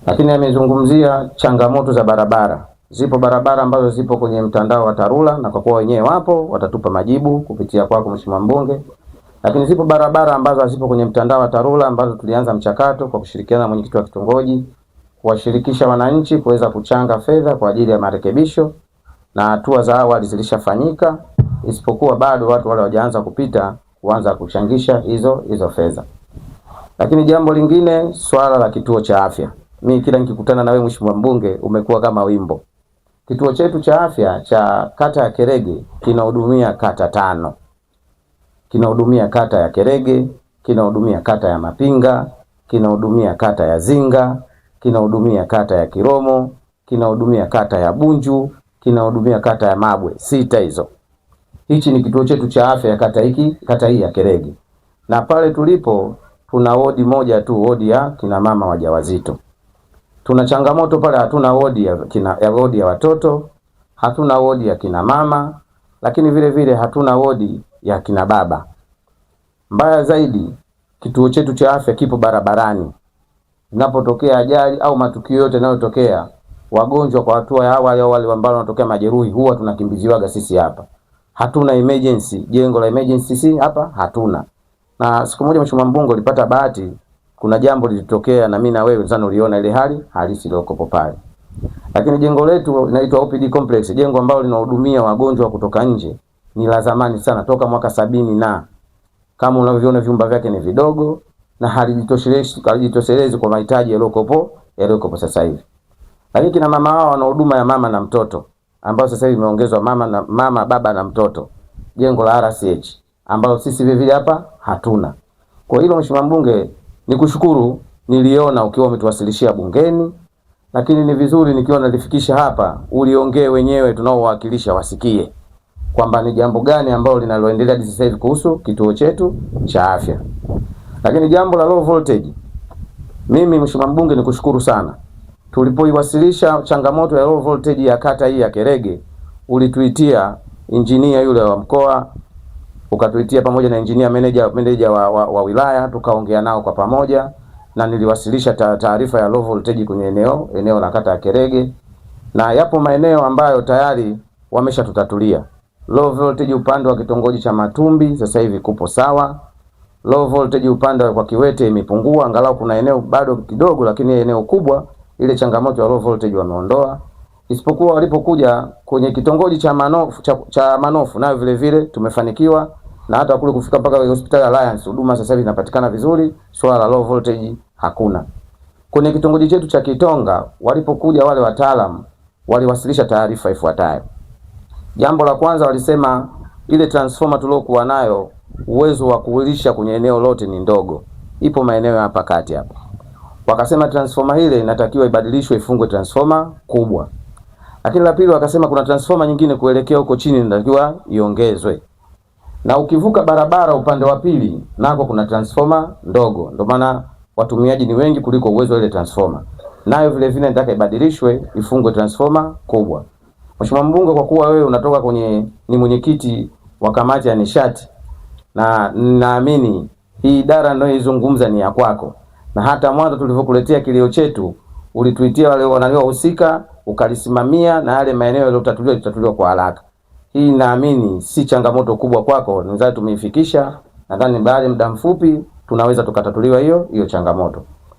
Lakini amezungumzia changamoto za barabara. Zipo barabara ambazo zipo kwenye mtandao wa TARURA, na kwa kuwa wenyewe wapo watatupa majibu kupitia kwako Mheshimiwa Mbunge. Lakini zipo barabara ambazo hazipo kwenye mtandao wa TARURA ambazo tulianza mchakato kwa kushirikiana na mwenyekiti wa kitongoji kuwashirikisha wananchi kuweza kuchanga fedha kwa ajili ya marekebisho, na hatua za awali zilishafanyika, isipokuwa bado watu wale hawajaanza kupita kuanza kuchangisha hizo fedha. Lakini jambo lingine, swala la kituo cha afya. Mimi kila nikikutana na wewe Mheshimiwa Mbunge umekuwa kama wimbo. Kituo chetu cha afya cha kata ya Kerege kinahudumia kata 5. Kinahudumia kata ya Kerege, kinahudumia kata ya Mapinga, kinahudumia kata ya Zinga, kinahudumia kata ya Kiromo, kinahudumia kata ya Bunju, kinahudumia kata ya Mabwe. 6 hizo. Hichi ni kituo chetu cha afya ya kata hii ya Kerege. Na pale tulipo tuna wodi moja tu, wodi ya kina mama wajawazito. Tuna changamoto pale, hatuna wodi ya watoto, hatuna wodi ya kina mama, lakini vile vile hatuna wodi ya kina baba. Mbaya zaidi, kituo chetu cha afya kipo barabarani. Inapotokea ajali au matukio yote yanayotokea, wagonjwa kwa hatua ya awali au wale ambao wanatokea majeruhi, huwa tunakimbiziwaga sisi hapa. Hatuna emergency, jengo la emergency si hapa hatuna. Na siku moja Mheshimiwa Mbunge ulipata bahati, kuna jambo lilitokea na mimi na wewe sana uliona ile hali halisi iliyoko pale. Lakini jengo letu linaitwa OPD complex, jengo ambalo linahudumia wagonjwa kutoka nje, ni la zamani sana, toka mwaka 70, na kama unavyoona vyumba vyake ni vidogo na halijitoshelezi kwa mahitaji yaliyokopo sasa hivi. Lakini kina mama hao wana huduma ya mama na mtoto ambao sasa hivi imeongezwa mama baba na mtoto, jengo la RCH ambalo sisi vile hapa hatuna. Kwa hilo Mheshimiwa Mbunge, nikushukuru, niliona ukiwa umetuwasilishia bungeni, lakini ni vizuri nikiwa nalifikisha hapa uliongee wenyewe tunaowakilisha wasikie kwamba ni jambo gani ambalo linaloendelea sasa hivi kuhusu kituo chetu cha afya. Lakini jambo la low voltage, mimi Mheshimiwa Mbunge nikushukuru sana. Tulipoiwasilisha changamoto ya low voltage ya kata hii ya Kerege, ulituitia engineer yule wa mkoa, ukatuitia pamoja na engineer manager wa wilaya, tukaongea nao kwa pamoja, na niliwasilisha taarifa ya low voltage kwenye eneo la kata ya Kerege, na yapo maeneo ambayo tayari wameshatutatulia. Low voltage upande wa kitongoji cha Matumbi sasa hivi kupo sawa. Low voltage upande wa Kiwete imepungua, angalau kuna eneo bado kidogo, lakini eneo kubwa ile changamoto ya low voltage wameondoa. Isipokuwa walipokuja kwenye kitongoji cha Manofu nayo vile vile tumefanikiwa, na hata kule kufika mpaka hospitali Alliance huduma sasa hivi inapatikana vizuri, swala la low voltage hakuna. Kwenye kitongoji chetu cha Kitonga walipokuja wale wataalamu waliwasilisha taarifa ifuatayo. Jambo la kwanza, walisema ile transformer tuliokuwa nayo uwezo wa kuulisha kwenye eneo lote ni ndogo. Ipo maeneo hapa kati hapa. Wakasema transformer ile inatakiwa ibadilishwe, ifungwe transformer kubwa. Lakini la pili wakasema kuna transformer nyingine kuelekea huko chini inatakiwa iongezwe. Na ukivuka barabara upande wa pili nako kuna transformer ndogo. Ndio maana watumiaji ni wengi kuliko uwezo wa ile transformer. Nayo vile vile nataka ibadilishwe, ifungwe transformer kubwa. Mheshimiwa Mbunge, kwa kuwa wewe unatoka ni mwenyekiti wa kamati ya nishati, na naamini hii idara ndio izungumza ni ya kwako, na hata mwanzo tulivyokuletea kilio chetu ulituitia wale wanaohusika ukalisimamia, na yale maeneo yaliyotatuliwa kwa haraka. Hii naamini si changamoto kubwa kwako, nadhani tumeifikisha. Nadhani baada ya muda mfupi tunaweza tukatatuliwa hiyo changamoto.